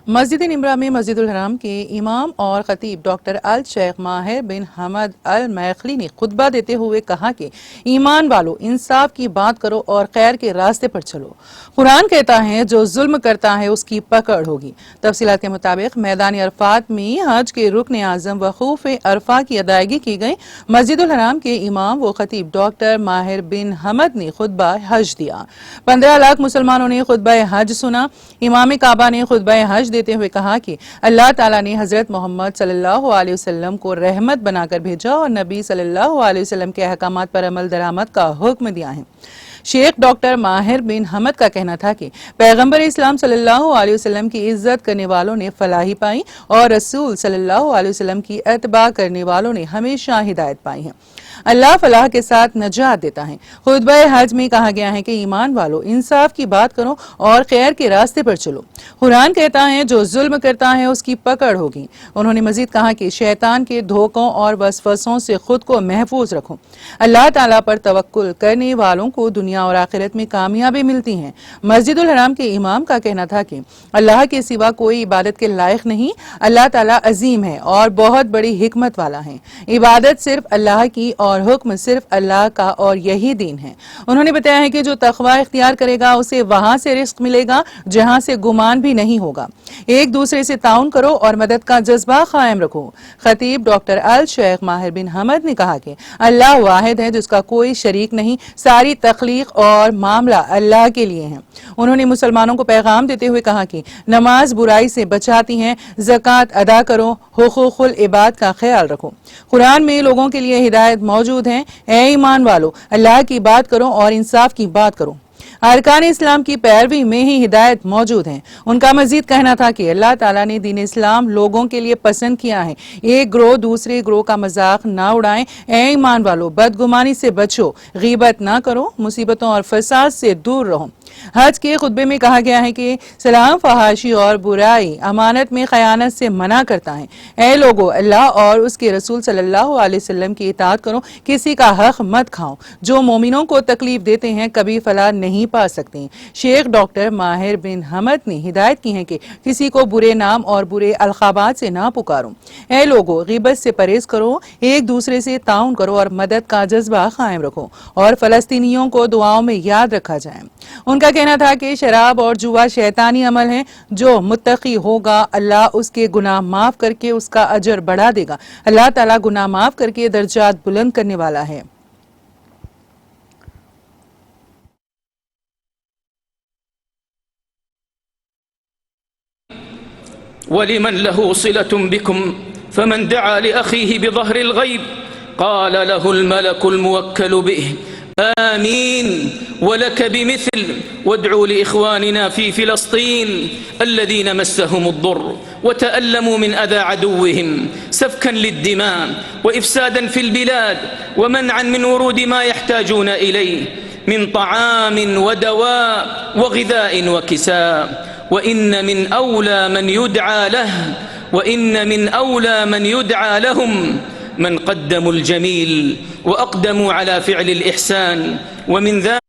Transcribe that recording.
مسجد نمرہ میں مسجد الحرام کے امام اور خطیب ڈاکٹر الشیخ ماہر بن حمد المیخلی نے خطبہ دیتے ہوئے کہا کہ ایمان والو انصاف کی بات کرو اور خیر کے راستے پر چلو۔ قرآن کہتا ہے جو ظلم کرتا ہے اس کی پکڑ ہوگی۔ تفصیلات کے مطابق میدان عرفات میں حج کے رکن اعظم وقوف عرفہ کی ادائیگی کی گئی۔ مسجد الحرام کے امام و خطیب ڈاکٹر ماہر بن حمد نے خطبہ حج دیا۔ 15 لاکھ مسلمانوں نے خطبہ حج سنا۔ امام کعبہ نے خطبہ حج دیتے ہوئے کہا کہ اللہ تعالیٰ نے حضرت محمد صلی اللہ علیہ وسلم کو رحمت بنا کر بھیجا اور نبی صلی اللہ علیہ وسلم کے احکامات پر عمل درآمد کا حکم دیا ہے۔ شیخ ڈاکٹر ماہر بن حمد کا کہنا تھا کہ پیغمبر اسلام صلی اللہ علیہ وسلم کی عزت کرنے والوں نے فلاحی پائی اور رسول صلی اللہ علیہ وسلم کی اتباع کرنے والوں نے ہمیشہ ہدایت پائی ہے۔ اللہ فلاح کے ساتھ نجات دیتا ہے۔ خطبہ حج میں کہا گیا ہے کہ ایمان والو انصاف کی بات کرو اور خیر کے راستے پر چلو۔ قرآن کہتا ہے جو ظلم کرتا ہے اس کی پکڑ ہوگی۔ انہوں نے مزید کہا کہ شیطان کے دھوکوں اور وسوسوں سے خود کو محفوظ رکھو۔ اللہ تعالیٰ پر توکل کرنے والوں کو دنیا اور آخرت میں کامیابی ملتی ہے۔ مسجد الحرام کے امام کا کہنا تھا کہ اللہ کے سوا کوئی عبادت کے لائق نہیں۔ اللہ تعالیٰ عظیم ہے اور بہت بڑی حکمت والا ہے۔ عبادت صرف اللہ کی اور حکم صرف اللہ کا اور یہی دین ہے۔ انہوں نے بتایا ہے کہ جو تقوی اختیار کرے گا اسے وہاں سے رزق ملے گا جہاں سے گمان بھی نہیں ہوگا۔ ایک دوسرے سے تعاون کرو اور مدد کا جذبہ قائم رکھو۔ خطیب ڈاکٹر الشیخ ماہر بن حمد نے کہا کہ اللہ واحد ہے جس کا کوئی شریک نہیں، ساری تخلیق اور معاملہ اللہ کے لیے ہے۔ انہوں نے مسلمانوں کو پیغام دیتے ہوئے کہا کہ نماز برائی سے بچاتی ہے، زکوٰۃ ادا کرو، حقوق العباد کا خیال رکھو۔ قرآن میں لوگوں کے لیے ہدایت موجود ہے۔ اے ایمان والو اللہ کی بات کرو اور انصاف کی بات کرو۔ ارکان اسلام کی پیروی میں ہی ہدایت موجود ہے۔ ان کا مزید کہنا تھا کہ اللہ تعالیٰ نے دین اسلام لوگوں کے لیے پسند کیا ہے۔ ایک گروہ دوسرے گروہ کا مذاق نہ اڑائیں۔ اے ایمان والو بدگمانی سے بچو، غیبت نہ کرو، مصیبتوں اور فساد سے دور رہو۔ حج کے خطبے میں کہا گیا ہے کہ سلام فحاشی اور برائی امانت میں خیانت سے منع کرتا ہے۔ اے لوگو اللہ اور اس کے رسول صلی اللہ علیہ وسلم کی اطاعت کرو، کسی کا حق مت کھاؤ۔ جو مومنوں کو تکلیف دیتے ہیں کبھی فلاح نہیں پا سکتے۔ شیخ ڈاکٹر ماہر بن حمد نے ہدایت کی ہے کہ کسی کو برے نام اور برے القابات سے نہ پکارو۔ اے لوگو غیبت سے پرہیز کرو، ایک دوسرے سے تعاون کرو اور مدد کا جذبہ قائم رکھو اور فلسطینیوں کو دعاؤں میں یاد رکھا جائے۔ ان کا کہنا تھا کہ شراب اور جوا شیطانی عمل ہے۔ جو متقی ہوگا اللہ اس کے گناہ معاف کر کے اس کا اجر بڑھا دے گا۔ اللہ تعالیٰ گناہ معاف کر کے درجات بلند کرنے والا ہے۔ ولمن له صلة بكم فمن دعا لأخيه بظهر الغيب قال له الملك الموكل به آمين ولك بمثل وادعوا لإخواننا في فلسطين الذين مسهم الضر وتألموا من أذى عدوهم سفكا للدماء وإفسادا في البلاد ومنعا من ورود ما يحتاجون إليه من طعام ودواء وغذاء وكساء وإن من أولى من يدعى لهم من قدموا الجميل وأقدموا على فعل الإحسان ومن ذلك